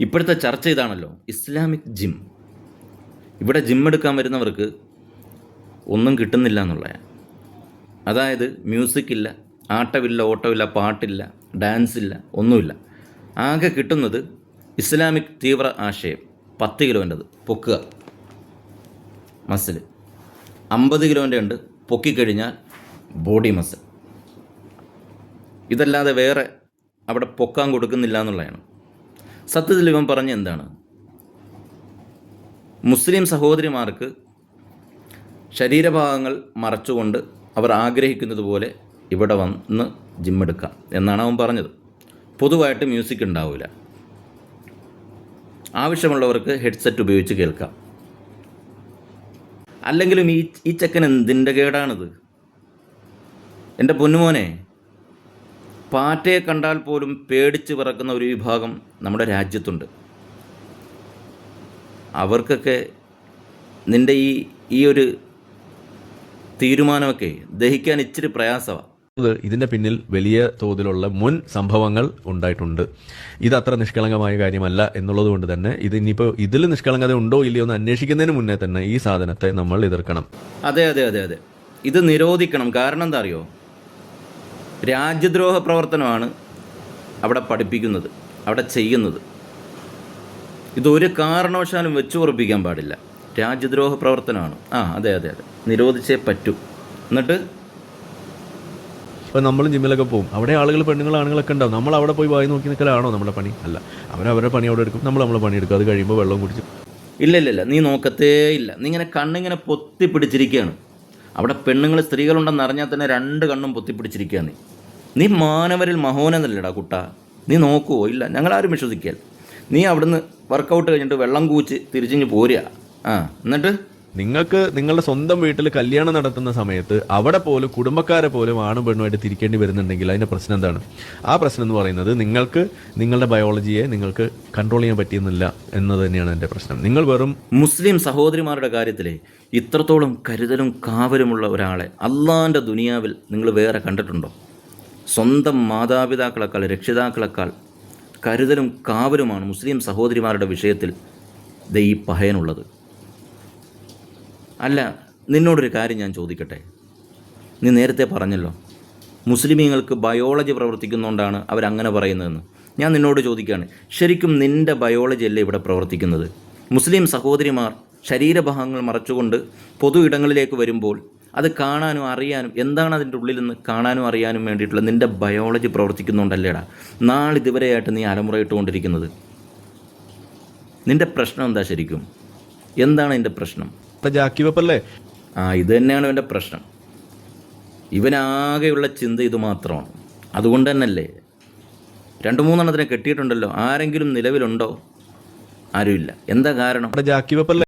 ഇപ്പോഴത്തെ ചർച്ച ഇതാണല്ലോ, ഇസ്ലാമിക് ജിം. ഇവിടെ ജിം എടുക്കാൻ വരുന്നവർക്ക് ഒന്നും കിട്ടുന്നില്ല എന്നുള്ളതാണ്. അതായത് മ്യൂസിക് ഇല്ല, ആട്ടമില്ല, ഓട്ടമില്ല, പാട്ടില്ല, ഡാൻസ് ഇല്ല, ഒന്നുമില്ല. ആകെ കിട്ടുന്നത് ഇസ്ലാമിക് തീവ്ര ആശയം. 10 കിലോൻ്റെത് പൊക്കുക, മസിൽ 50 കിലോൻ്റെ ഉണ്ട്, പൊക്കിക്കഴിഞ്ഞാൽ ബോഡി മസിൽ. ഇതല്ലാതെ വേറെ അവിടെ പൊക്കാൻ കൊടുക്കുന്നില്ല എന്നുള്ളതാണ്. സത്യത്തിൽ ഇവൻ പറഞ്ഞ എന്താണ്? മുസ്ലിം സഹോദരിമാർക്ക് ശരീരഭാഗങ്ങൾ മറച്ചുകൊണ്ട് അവർ ആഗ്രഹിക്കുന്നത് പോലെ ഇവിടെ വന്ന് ജിമ്മെടുക്കാം എന്നാണ് അവൻ പറഞ്ഞത്. പൊതുവായിട്ട് മ്യൂസിക് ഉണ്ടാവില്ല, ആവശ്യമുള്ളവർക്ക് ഹെഡ്സെറ്റ് ഉപയോഗിച്ച് കേൾക്കാം. അല്ലെങ്കിലും ഈ ചെക്കൻ എന്തിൻ്റെ കേടാണിത്? എൻ്റെ പൊന്നുമോനെ, പാറ്റയെ കണ്ടാൽ പോലും പേടിച്ച് വിറക്കുന്ന ഒരു വിഭാഗം നമ്മുടെ രാജ്യത്തുണ്ട്. അവർക്കൊക്കെ നിൻ്റെ ഈ ഒരു തീരുമാനമൊക്കെ ദഹിക്കാൻ ഇച്ചിരി പ്രയാസമാണ്. ഇതിന്റെ പിന്നിൽ വലിയ തോതിലുള്ള മുൻ സംഭവങ്ങൾ ഉണ്ടായിട്ടുണ്ട്. ഇത് അത്ര നിഷ്കളങ്കമായ കാര്യമല്ല എന്നുള്ളത് കൊണ്ട് തന്നെ ഇനിയിപ്പോൾ ഇതിൽ നിഷ്കളങ്കത ഉണ്ടോ ഇല്ലയോ എന്ന് അന്വേഷിക്കുന്നതിന് മുന്നേ തന്നെ ഈ സാധനത്തെ നമ്മൾ എതിർക്കണം. അതെ, ഇത് നിരോധിക്കണം. കാരണം എന്താ അറിയോ? രാജ്യദ്രോഹ പ്രവർത്തനമാണ് അവിടെ പഠിപ്പിക്കുന്നത്, അവിടെ ചെയ്യുന്നത്. ഇതൊരു കാരണവശാലും വെച്ചു ഉറപ്പിക്കാൻ പാടില്ല. രാജ്യദ്രോഹ പ്രവർത്തനമാണ്. അതെ, നിരോധിച്ചേ പറ്റൂ. എന്നിട്ട് ഇപ്പോൾ നമ്മളും ജിമ്മിലൊക്കെ പോകും, അവിടെ ആളുകൾ ആണുങ്ങളൊക്കെ ഉണ്ടാവും. നമ്മൾ അവിടെ പോയി വായി നോക്കി നിൽക്കലാണോ നമ്മുടെ പണി? അല്ല, അവരവരുടെ പണി അവിടെ എടുക്കും, നമ്മളെ പണി എടുക്കും. അത് കഴിയുമ്പോൾ വെള്ളം കുടിച്ച് ഇല്ല, നീ നോക്കത്തേ ഇല്ല. നീ ഇങ്ങനെ കണ്ണിങ്ങനെ പൊത്തിപ്പിടിച്ചിരിക്കുകയാണ്. അവിടെ പെണ്ണുങ്ങൾ സ്ത്രീകളുണ്ടെന്ന് അറിഞ്ഞാൽ തന്നെ 2 കണ്ണും പൊത്തിപ്പിടിച്ചിരിക്കുക. നീ മാനവരിൽ മഹോന്നതല്ലടാ കുട്ട. നീ നോക്കുവോ? ഇല്ല, ഞങ്ങളാരും വിശ്വസിക്കാൻ. നീ അവിടുന്ന് വർക്കൗട്ട് കഴിഞ്ഞിട്ട് വെള്ളം കൂച്ച് തിരിച്ചിഞ്ഞ് പോരുക. എന്നിട്ട് നിങ്ങൾക്ക് നിങ്ങളുടെ സ്വന്തം വീട്ടിൽ കല്യാണം നടത്തുന്ന സമയത്ത് അവിടെ പോലും കുടുംബക്കാരെ പോലും ആണും പെണ്ണുമായിട്ട് തിരിക്കേണ്ടി വരുന്നുണ്ടെങ്കിൽ അതിൻ്റെ പ്രശ്നം എന്താണ്? ആ പ്രശ്നം എന്ന് പറയുന്നത് നിങ്ങൾക്ക് നിങ്ങളുടെ ബയോളജിയെ നിങ്ങൾക്ക് കൺട്രോൾ ചെയ്യാൻ പറ്റിയെന്നില്ല എന്നത് തന്നെയാണ് എൻ്റെ പ്രശ്നം. നിങ്ങൾ വെറും മുസ്ലിം സഹോദരിമാരുടെ കാര്യത്തിലെ ഇത്രത്തോളം കരുതലും കാവലുമുള്ള ഒരാളെ അള്ളാൻ്റെ ദുനിയാവിൽ നിങ്ങൾ വേറെ കണ്ടിട്ടുണ്ടോ? സ്വന്തം മാതാപിതാക്കളെക്കാൾ, രക്ഷിതാക്കളെക്കാൾ കരുതലും കാവലുമാണ് മുസ്ലിം സഹോദരിമാരുടെ വിഷയത്തിൽ ഈ പഹയനുള്ളത്. അല്ല, നിന്നോടൊരു കാര്യം ഞാൻ ചോദിക്കട്ടെ. നീ നേരത്തെ പറഞ്ഞല്ലോ മുസ്ലിമീങ്ങൾക്ക് ബയോളജി പ്രവർത്തിക്കുന്നതുകൊണ്ടാണ് അവരങ്ങനെ പറയുന്നതെന്ന്. ഞാൻ നിന്നോട് ചോദിക്കുകയാണ്, ശരിക്കും നിൻ്റെ ബയോളജി അല്ലേ ഇവിടെ പ്രവർത്തിക്കുന്നത്? മുസ്ലിം സഹോദരിമാർ ശരീരഭാഗങ്ങൾ മറച്ചുകൊണ്ട് പൊതു ഇടങ്ങളിലേക്ക് വരുമ്പോൾ അത് കാണാനും അറിയാനും, എന്താണ് അതിൻ്റെ ഉള്ളിലെന്ന് കാണാനും അറിയാനും വേണ്ടിയിട്ടുള്ള നിൻ്റെ ബയോളജി പ്രവർത്തിക്കുന്നുണ്ടല്ലേടാ നാളിതുവരെയായിട്ട് നീ അലമുറയിട്ടുകൊണ്ടിരിക്കുന്നത്? നിൻ്റെ പ്രശ്നം എന്താ ശരിക്കും? എന്താണ് എൻ്റെ പ്രശ്നം? ജാക്കി വെപ്പല്ലേ? ഇത് തന്നെയാണ് എൻ്റെ പ്രശ്നം. ഇവനാകെയുള്ള ചിന്ത ഇത് മാത്രമാണ്. അതുകൊണ്ട് തന്നെയല്ലേ 2-3 എണ്ണത്തിനെ കെട്ടിയിട്ടുണ്ടല്ലോ. ആരെങ്കിലും നിലവിലുണ്ടോ? ആരുമില്ല. എന്താ കാരണം? ജാക്കി വെപ്പല്ലേ?